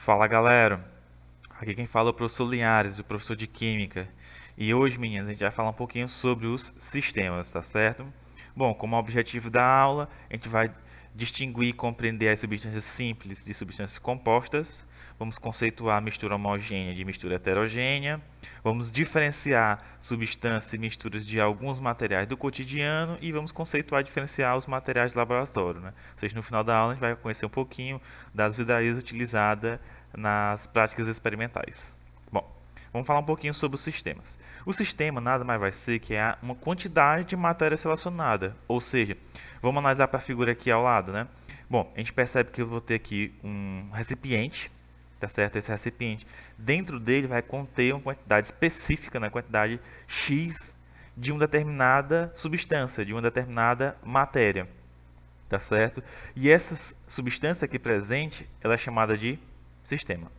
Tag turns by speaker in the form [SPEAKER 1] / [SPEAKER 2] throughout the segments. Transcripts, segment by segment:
[SPEAKER 1] Fala galera, aqui quem fala é o professor Linhares, o professor de Química. E hoje, meninas, a gente vai falar um pouquinho sobre os sistemas, tá certo? Bom, como objetivo da aula, a gente vai distinguir e compreender as substâncias simples de substâncias compostas. Vamos conceituar a mistura homogênea de mistura heterogênea. Vamos diferenciar substâncias e misturas de alguns materiais do cotidiano e vamos conceituar e diferenciar os materiais de laboratório, né? Ou seja, no final da aula a gente vai conhecer um pouquinho das vidrarias utilizadas nas práticas experimentais. Bom, vamos falar um pouquinho sobre os sistemas. O sistema nada mais vai ser que uma quantidade de matéria selecionada, ou seja, vamos analisar para a figura aqui ao lado, né? Bom, a gente percebe que eu vou ter aqui um recipiente, tá certo? Esse recipiente, dentro dele vai conter uma quantidade específica, né? Quantidade X de uma determinada substância, de uma determinada matéria, tá certo? E essa substância aqui presente, ela é chamada de sistema.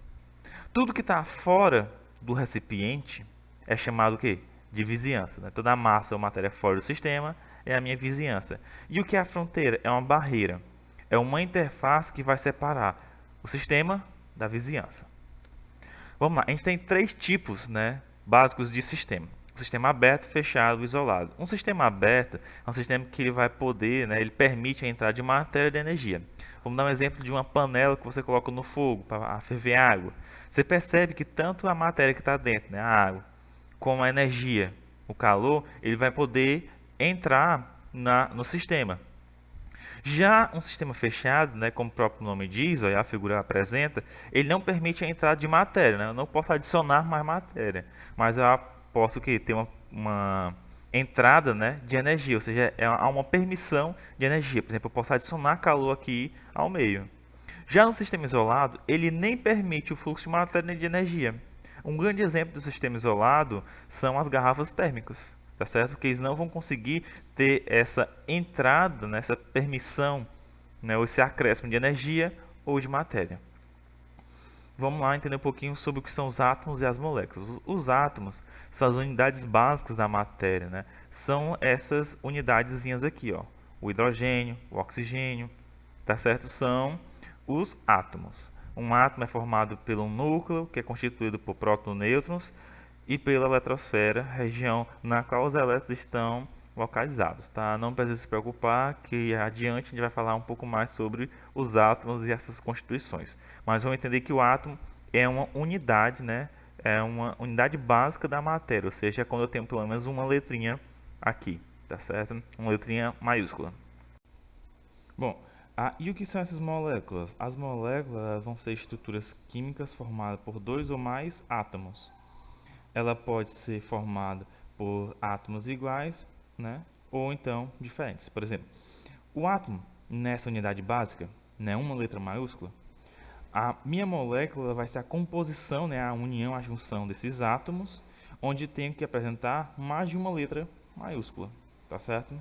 [SPEAKER 1] Tudo que está fora do recipiente é chamado o quê? De vizinhança. Né? Toda a massa ou matéria fora do sistema é a minha vizinhança. E o que é a fronteira? É uma barreira. É uma interface que vai separar o sistema da vizinhança. Vamos lá, a gente tem três tipos, né, básicos de sistema. O sistema aberto, fechado e isolado. Um sistema aberto é um sistema que ele vai poder, né, ele permite a entrada de matéria e de energia. Vamos dar um exemplo de uma panela que você coloca no fogo para ferver água. Você percebe que tanto a matéria que está dentro, né, a água, como a energia, o calor, ele vai poder entrar no sistema. Já um sistema fechado, né, como o próprio nome diz, ó, e a figura apresenta, ele não permite a entrada de matéria. Né? Eu não posso adicionar mais matéria, mas eu posso ter uma entrada, né, de energia, ou seja, há uma permissão de energia. Por exemplo, eu posso adicionar calor aqui ao meio. Já no sistema isolado, ele nem permite o fluxo de matéria e de energia. Um grande exemplo do sistema isolado são as garrafas térmicas, tá certo? Porque eles não vão conseguir ter essa entrada, né, essa permissão, né, ou esse acréscimo de energia ou de matéria. Vamos lá entender um pouquinho sobre o que são os átomos e as moléculas. Os átomos são as unidades básicas da matéria, né? São essas unidadezinhas aqui, ó. O hidrogênio, o oxigênio, tá certo? São os átomos. Um átomo é formado pelo núcleo, que é constituído por prótons e nêutrons, e pela eletrosfera, região na qual os elétrons estão localizados. Tá? Não precisa se preocupar que adiante a gente vai falar um pouco mais sobre os átomos e essas constituições. Mas vamos entender que o átomo é uma unidade, né? É uma unidade básica da matéria, ou seja, é quando eu tenho pelo menos uma letrinha aqui, tá certo? Uma letrinha maiúscula. Bom, e o que são essas moléculas? As moléculas vão ser estruturas químicas formadas por dois ou mais átomos. Ela pode ser formada por átomos iguais, né? Ou então diferentes. Por exemplo, o átomo nessa unidade básica, né, uma letra maiúscula, a minha molécula vai ser a composição, né, a união, a junção desses átomos, onde tenho que apresentar mais de uma letra maiúscula, tá certo?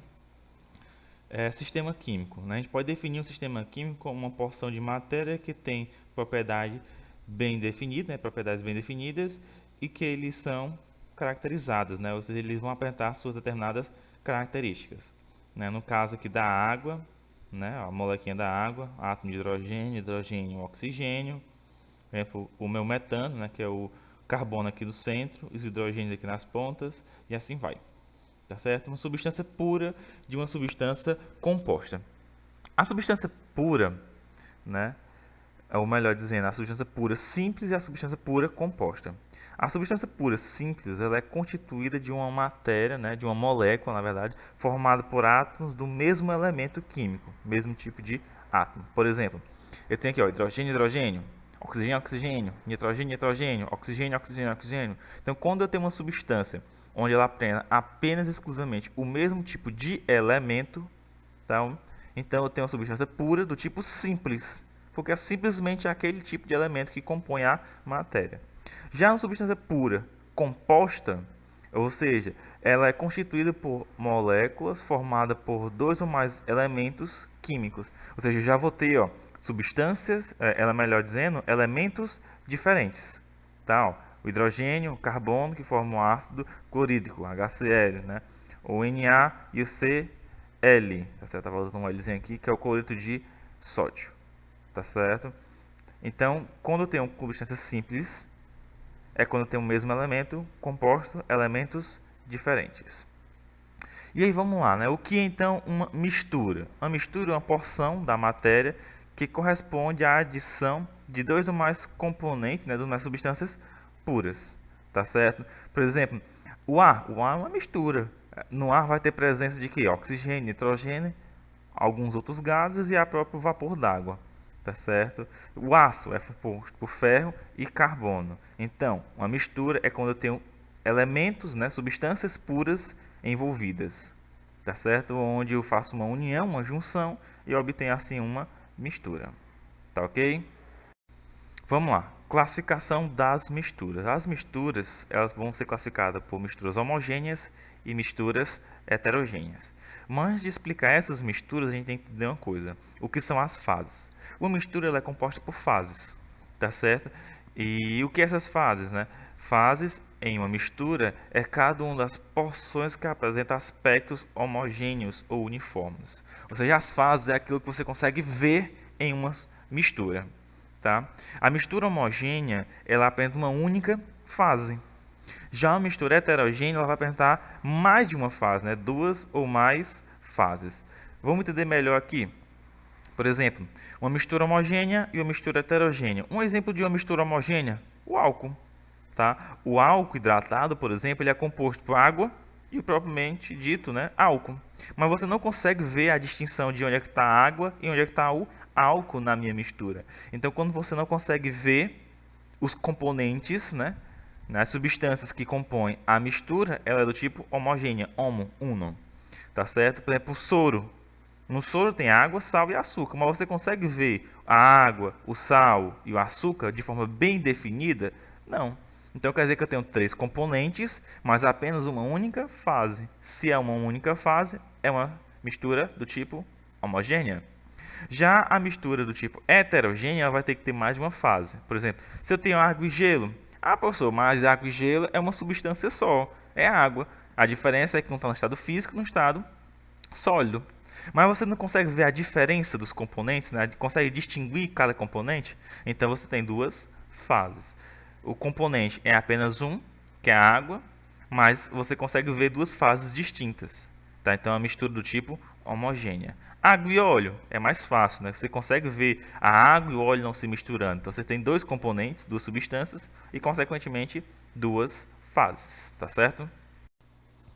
[SPEAKER 1] Sistema químico, né? A gente pode definir um sistema químico como uma porção de matéria que tem propriedade bem definida, né? Propriedades bem definidas e que eles são caracterizadas, né? Ou seja, eles vão apresentar suas determinadas características, né? No caso aqui da água, né? A molequinha da água, átomo de hidrogênio, hidrogênio, oxigênio, por exemplo, o meu metano, né? Que é o carbono aqui do centro, os hidrogênios aqui nas pontas e assim vai. Tá certo? Uma substância pura de uma substância composta. A substância pura, né? Ou melhor dizendo, a substância pura simples e a substância pura composta. A substância pura simples, ela é constituída de uma matéria, né, de uma molécula, na verdade, formada por átomos do mesmo elemento químico, mesmo tipo de átomo. Por exemplo, eu tenho aqui, ó, hidrogênio, hidrogênio, oxigênio, oxigênio, nitrogênio, nitrogênio, oxigênio, oxigênio, oxigênio. Então, quando eu tenho uma substância onde ela apenas exclusivamente o mesmo tipo de elemento, tá? Então eu tenho uma substância pura do tipo simples, porque é simplesmente aquele tipo de elemento que compõe a matéria. Já uma substância pura composta, ou seja, ela é constituída por moléculas formadas por dois ou mais elementos químicos. Ou seja, já vou ter, ó, substâncias, ela melhor dizendo, elementos diferentes. Tá? Ó, o hidrogênio, o carbono, que formam o ácido clorídrico, HCl, né? O Na e o Cl, tá certo? Tá faltando um Lzinho aqui, que é o cloreto de sódio, tá certo? Então, quando eu tenho substâncias simples, é quando eu tenho o mesmo elemento composto elementos diferentes. E aí vamos lá, né? O que é então uma mistura? Uma mistura é uma porção da matéria que corresponde à adição de dois ou mais componentes, né, de umas substâncias puras, tá certo? Por exemplo, o ar é uma mistura. No ar vai ter presença de que? Oxigênio, nitrogênio, alguns outros gases e a próprio vapor d'água, tá certo? O aço é composto por ferro e carbono. Então, uma mistura é quando eu tenho elementos, né, substâncias puras envolvidas, tá certo? Onde eu faço uma união, uma junção e obtenho assim uma mistura, tá ok? Vamos lá. Classificação das misturas. As misturas, elas vão ser classificadas por misturas homogêneas e misturas heterogêneas. Mas antes de explicar essas misturas, a gente tem que entender uma coisa. O que são as fases? Uma mistura ela é composta por fases, tá certo? E o que é essas fases, né? Fases em uma mistura é cada uma das porções que apresenta aspectos homogêneos ou uniformes. Ou seja, as fases é aquilo que você consegue ver em uma mistura. Tá? A mistura homogênea ela apresenta uma única fase. Já a mistura heterogênea ela vai apresentar mais de uma fase, né? Duas ou mais fases. Vamos entender melhor aqui. Por exemplo, uma mistura homogênea e uma mistura heterogênea. Um exemplo de uma mistura homogênea, o álcool. Tá? O álcool hidratado, por exemplo, ele é composto por água e propriamente dito, né, álcool. Mas você não consegue ver a distinção de onde é que está a água e onde é que está o álcool na minha mistura. Então, quando você não consegue ver os componentes, né, nas substâncias que compõem a mistura, ela é do tipo homogênea, homo, uno. Tá certo? Por exemplo, o soro. No soro tem água, sal e açúcar, mas você consegue ver a água, o sal e o açúcar de forma bem definida? Não. Então quer dizer que eu tenho três componentes, mas apenas uma única fase. Se é uma única fase, é uma mistura do tipo homogênea. Já a mistura do tipo heterogênea ela vai ter que ter mais de uma fase. Por exemplo, se eu tenho água e gelo, professor, mas água e gelo é uma substância só, é água. A diferença é que não está no estado físico, no estado sólido. Mas você não consegue ver a diferença dos componentes, né? Consegue distinguir cada componente? Então você tem duas fases. O componente é apenas um, que é a água, mas você consegue ver duas fases distintas. Tá? Então é uma mistura do tipo homogênea. Água e óleo é mais fácil, né? Você consegue ver a água e o óleo não se misturando. Então você tem dois componentes, duas substâncias e consequentemente duas fases, tá certo?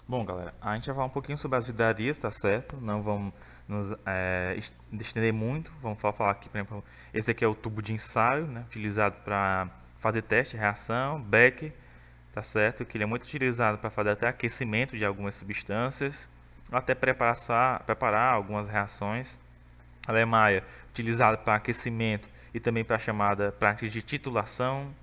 [SPEAKER 1] Bom, galera, a gente vai falar um pouquinho sobre as vidrarias, tá certo? Não vamos nos estender muito. Vamos só falar aqui, por exemplo, esse aqui é o tubo de ensaio, né? Utilizado para fazer teste, reação, Becker, tá certo? Que ele é muito utilizado para fazer até aquecimento de algumas substâncias, até preparar algumas reações. A Lemaia, utilizado para aquecimento e também para a chamada prática de titulação.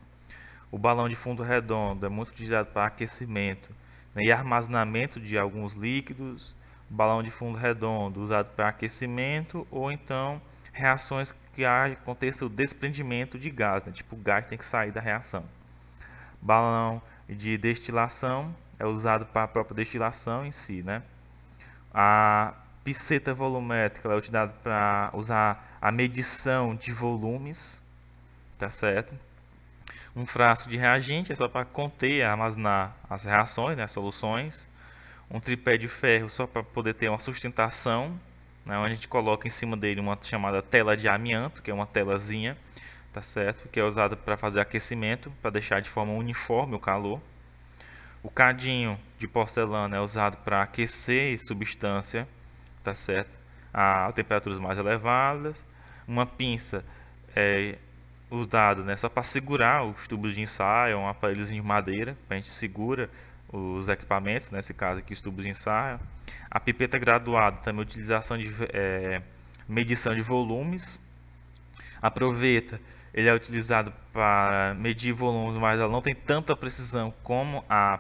[SPEAKER 1] O balão de fundo redondo é muito utilizado para aquecimento, né, e armazenamento de alguns líquidos. O balão de fundo redondo usado para aquecimento ou então reações que aconteça o desprendimento de gás, né, tipo o gás tem que sair da reação. Balão de destilação é usado para a própria destilação em si, né? A piceta volumétrica é utilizada para usar a medição de volumes, tá certo? Um frasco de reagente é só para conter e armazenar as reações, né, as soluções. Um tripé de ferro só para poder ter uma sustentação, né, onde a gente coloca em cima dele uma chamada tela de amianto, que é uma telazinha, tá certo? Que é usada para fazer aquecimento, para deixar de forma uniforme o calor. O cadinho de porcelana é usado para aquecer substância, tá certo? A temperaturas mais elevadas. Uma pinça é usado, né, só para segurar os tubos de ensaio, um aparelhozinho de madeira, para a gente segura os equipamentos, nesse caso aqui os tubos de ensaio. A pipeta graduada, também utilização de medição de volumes. A proveta, ele é utilizado para medir volumes, mas ela não tem tanta precisão como a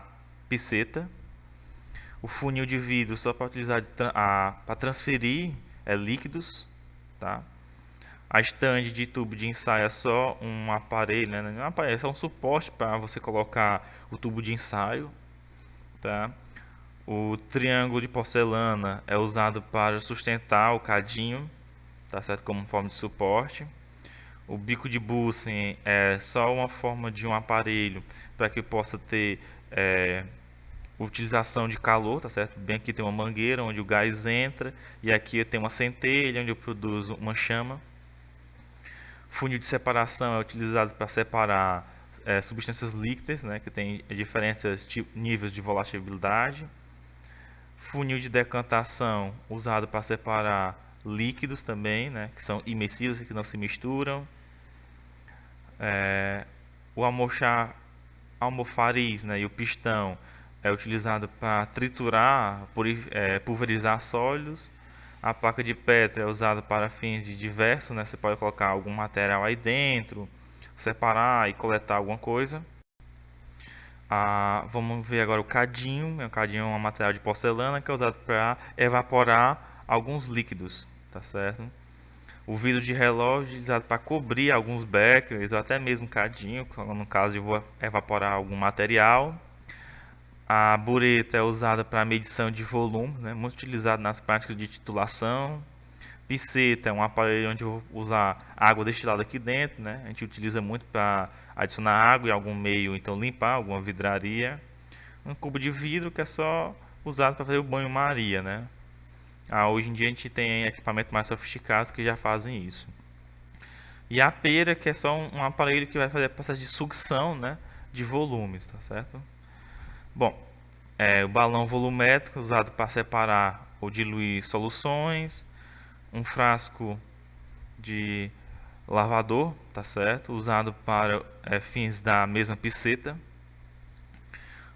[SPEAKER 1] piceta. O funil de vidro só para utilizar para transferir líquidos, tá? A stand de tubo de ensaio é só um aparelho, né? Não é um aparelho, é só um suporte para você colocar o tubo de ensaio, tá? O triângulo de porcelana é usado para sustentar o cadinho, tá certo? Como forma de suporte. O bico de Bunsen é só uma forma de um aparelho para que possa ter utilização de calor, tá certo? Bem aqui tem uma mangueira onde o gás entra e aqui eu tenho uma centelha onde eu produzo uma chama. Funil de separação é utilizado para separar substâncias líquidas, né, que tem diferentes níveis de volatilidade. Funil de decantação usado para separar líquidos também, né, que são imexíveis, que não se misturam. O almofariz, né, e o pistão é utilizado para triturar, pulverizar sólidos. A placa de Petri é usada para fins de diversos, né? Você pode colocar algum material aí dentro, separar e coletar alguma coisa. Vamos ver agora o cadinho. O cadinho é um material de porcelana que é usado para evaporar alguns líquidos, tá certo? O vidro de relógio é usado para cobrir alguns becquerels ou até mesmo cadinho, no caso de vou evaporar algum material. A bureta é usada para medição de volume, né? Muito utilizado nas práticas de titulação. Piceta é um aparelho onde eu vou usar água destilada aqui dentro, né? A gente utiliza muito para adicionar água em algum meio, então limpar alguma vidraria. Um cubo de vidro que é só usado para fazer o banho-maria, né? Hoje em dia a gente tem equipamentos mais sofisticados que já fazem isso. E a pera, que é só um aparelho que vai fazer a processo de sucção, né, de volumes, tá certo? Bom, o balão volumétrico usado para separar ou diluir soluções. Um frasco de lavador, tá certo? Usado para fins da mesma piceta.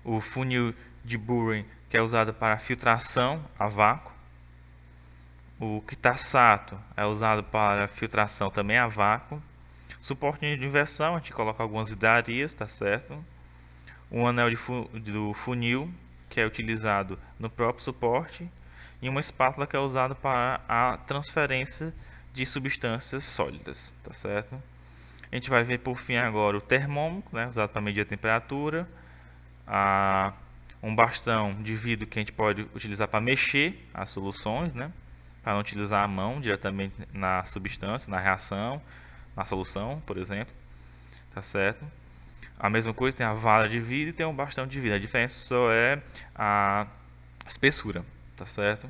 [SPEAKER 1] O funil de Buren, que é usado para filtração a vácuo. O Kitasato é usado para filtração também a vácuo. Suporte de inversão, a gente coloca algumas vidrarias, tá certo? Um anel do funil, que é utilizado no próprio suporte. E uma espátula que é usada para a transferência de substâncias sólidas, tá certo? A gente vai ver por fim agora o termômetro, né, usado para medir a temperatura. Um bastão de vidro que a gente pode utilizar para mexer as soluções, né, para não utilizar a mão diretamente na substância, na reação, na solução, por exemplo, tá certo? A mesma coisa tem a vara de vidro e tem um bastão de vidro. A diferença só é a espessura, tá certo?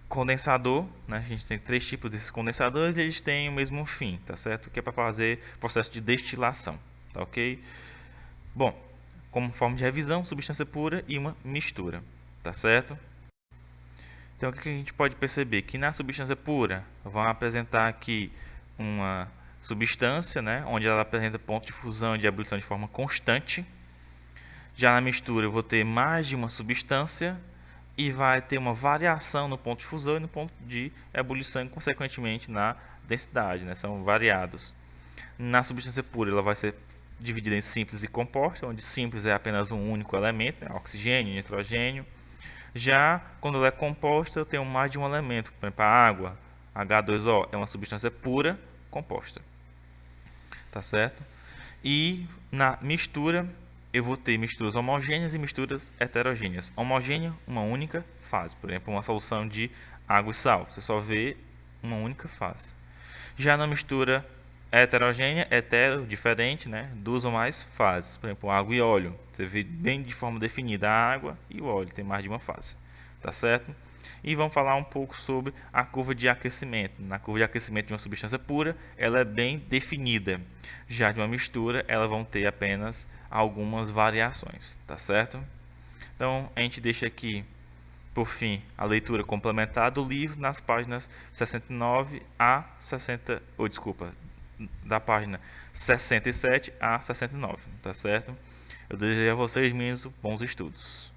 [SPEAKER 1] Condensador, né? A gente tem 3 tipos desses condensadores e eles têm o mesmo fim, tá certo? Que é para fazer processo de destilação, tá ok? Bom, como forma de revisão, substância pura e uma mistura, tá certo? Então o que a gente pode perceber? Que na substância pura vão apresentar aqui uma substância, né? Onde ela apresenta ponto de fusão e de ebulição de forma constante. Já na mistura eu vou ter mais de uma substância e vai ter uma variação no ponto de fusão e no ponto de ebulição e consequentemente na densidade, né? São variados. Na substância pura ela vai ser dividida em simples e composta, onde simples é apenas um único elemento, né? Oxigênio, nitrogênio. Já quando ela é composta eu tenho mais de um elemento, por exemplo a água, H2O é uma substância pura composta, tá certo? E na mistura eu vou ter misturas homogêneas e misturas heterogêneas. Homogênea, uma única fase. Por exemplo, uma solução de água e sal. Você só vê uma única fase. Já na mistura heterogênea, hetero, diferente, né? 2 ou mais fases. Por exemplo, água e óleo. Você vê bem de forma definida a água e o óleo. Tem mais de uma fase. Tá certo? E vamos falar um pouco sobre a curva de aquecimento. Na curva de aquecimento de uma substância pura, ela é bem definida. Já de uma mistura, elas vão ter apenas algumas variações, tá certo? Então, a gente deixa aqui, por fim, a leitura complementar do livro nas páginas 69 a 60, da página 67 a 69, tá certo? Eu desejo a vocês, meninos, bons estudos.